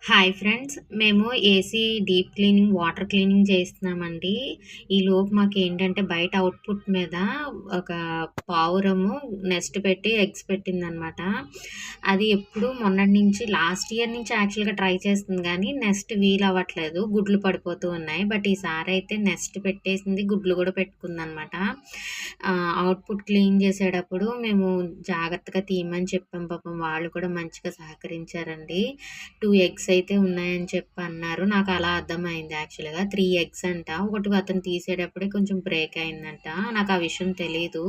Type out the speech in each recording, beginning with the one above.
Hi friends. మేము AC deep cleaning, water cleaning చేస్తున్నామండి. ఈలోపు మాకేంటంటే బయట అవుట్‌పుట్ మీద ఒక పావురము నెస్ట్ పెట్టి ఎగ్స్ పెట్టిందనమాట. అది ఎప్పుడు మొన్నటి నుంచి లాస్ట్ ఇయర్ నుంచి యాక్చువల్‌గా ట్రై చేస్తుంది గానీ నెస్ట్ వీలవ్వట్లేదు. గుడ్లు పడిపోతూ ఉన్నాయి. బట్ ఈసారైతే నెస్ట్ పెట్టేసింది. గుడ్లు గూడా పెట్టుకుందనమాట. అవుట్‌పుట్ క్లీన్ చేసేటప్పుడు మేము జాగ్రత్తగా తీయమని చెప్పాం. పాపం వాళ్ళు కూడా మంచిగా సహకరించారండి. 2 ఎగ్స్ అయితే ఉన్నాయని చెప్పి అన్నారు. నాకలా అర్థమైంది యాక్చువల్‌గా. 3 ఎగ్స్ అంట. ఒకటి అతను తీసేటప్పుడే కొంచెం బ్రేక్ అయిందంట. నాకు ఆ విషయం తెలీదు.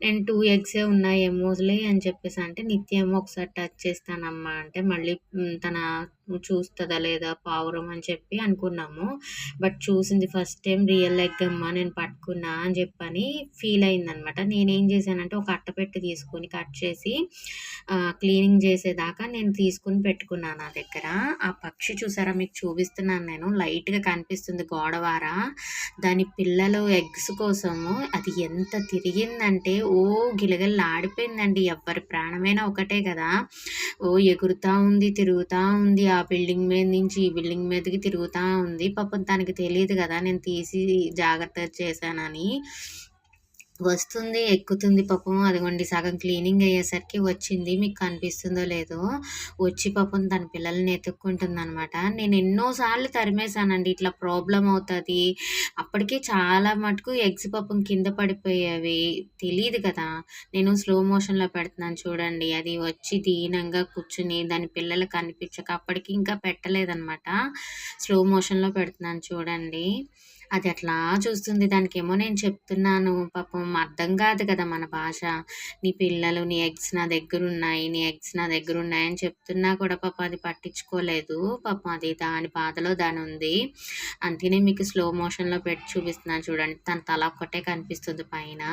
నేను 2 ఎగ్సే ఉన్నాయేమోలే అని చెప్పేసి అంటే, నిత్య ఏమో ఒకసారి టచ్ చేస్తానమ్మా అంటే, మళ్ళీ తన చూస్తదా లేదా పావురం అని చెప్పి అనుకున్నాము. బట్ చూసింది ఫస్ట్ టైమ్ రియల్ ఎగ్ అమ్మా నేను పట్టుకున్నా అని చెప్పని ఫీల్ అయిందనమాట. నేనేం చేశానంటే, ఒక అట్టపెట్టె తీసుకొని కట్ చేసి క్లీనింగ్ చేసేదాకా నేను తీసుకొని పెట్టుకున్నా నా దగ్గర. ఆ పక్షి చూసారా, మీకు చూపిస్తున్నాను నేను. లైట్‌గా కనిపిస్తుంది గోడవార. దాని పిల్లలు ఎగ్స్ కోసము అది ఎంత తిరిగిందంటే, గిలగిల్లాడిపోయిందండి. ఎవ్వరి ప్రాణమైనా ఒకటే కదా! ఎగురుతా ఉంది, తిరుగుతా ఉంది. ఆ బిల్డింగ్ మీద నుంచి ఈ బిల్డింగ్ మీదకి తిరుగుతా ఉంది. పాపం తనకి తెలీదు కదా! నేను తీసి జాగ్రత్తగా చేశానని. వస్తుంది, ఎక్కుతుంది పాపం. అదిగోండి సగం క్లీనింగ్ అయ్యేసరికి వచ్చింది. మీకు కనిపిస్తుందో లేదో. వచ్చి పాపం తన పిల్లల్ని ఎతుక్కుంటుందనమాట. నేను ఎన్నో సార్లు తరిమేశానండి. ఇట్లా ప్రాబ్లమ్ అవుతది. అప్పటికే చాలా మటుకు ఎగ్స్ పాపం కింద పడిపోయేవి. తెలీదు కదా! నేను స్లో మోషన్‌లో పెడుతున్నాను చూడండి. అది వచ్చి దీనంగా కూర్చుని దాని పిల్లలు కనిపించక అప్పటికి ఇంకా పెట్టలేదనమాట. స్లో మోషన్‌లో పెడుతున్నాను చూడండి. అది అట్లా చూస్తుంది. దానికేమో నేను చెప్తున్నాను, పాపం అర్థం కాదు కదా మన భాష. నీ పిల్లలు, నీ ఎగ్స్ నా దగ్గరున్నాయి, నీ ఎగ్స్ నా దగ్గరున్నాయి అని చెప్తున్నా కూడా పాపం అది పట్టించుకోలేదు. పాపం అది దాని బాధలో దానుంది. అందుకనే మీకు స్లో మోషన్‌లో పెట్టి చూపిస్తున్నాను చూడండి. తన తల ఒక్కటే కనిపిస్తుంది పైన.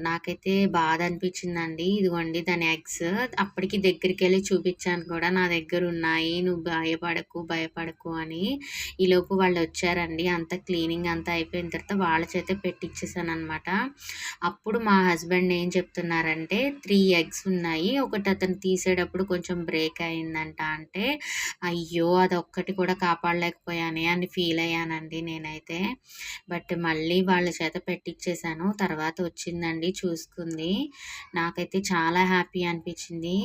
నాకైతే బాధ అనిపించిందండి. ఇదిగోండి దాని ఎగ్స్. అప్పటికి దగ్గరికెళ్ళి చూపిచ్చాను కూడా. నా దగ్గరున్నాయి. నువ్వు భయపడకు, భయపడకు అని. ఈలోపు వాళ్ళొచ్చారండి. అంతా క్లీనింగ్ అంతా అయిపోయిన తర్వాత వాళ్ళ చేతే పెట్టిచ్చేసాననమాట. అప్పుడు మా హస్బెండ్ ఏం చెప్తున్నారంటే, 3 ఎగ్స్ ఉన్నాయి. ఒకటి అతను తీసేటప్పుడు కొంచెం బ్రేక్ అయిందంట అంటే, అయ్యో! అదొక్కటి కూడా కాపాడలేకపోయానే అని ఫీల్ అయ్యానండి నేనైతే. బట్ మళ్ళీ వాళ్ళ చేత పెట్టిచ్చేసాను. తర్వాత వచ్చిందండి, చూసుకుంది. నాకైతే చాలా హ్యాపీ అనిపించింది.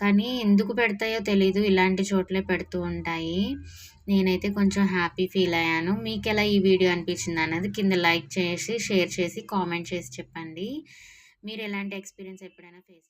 కానీ ఎందుకు పెడతాయో తెలీదు. ఇలాంటి చోట్లే పెడుతూ ఉంటాయి. నేనైతే కొంచెం హ్యాపీ ఫీల్ అయ్యాను. మీకెలా ఈ వీడియో అనిపించిందన్నది కింద లైక్ చేసి, షేర్ చేసి, కామెంట్ చేసి చెప్పండి. మీరు ఎలాంటి ఎక్స్‌పీరియన్స్ ఎప్పుడైనా ఫేస్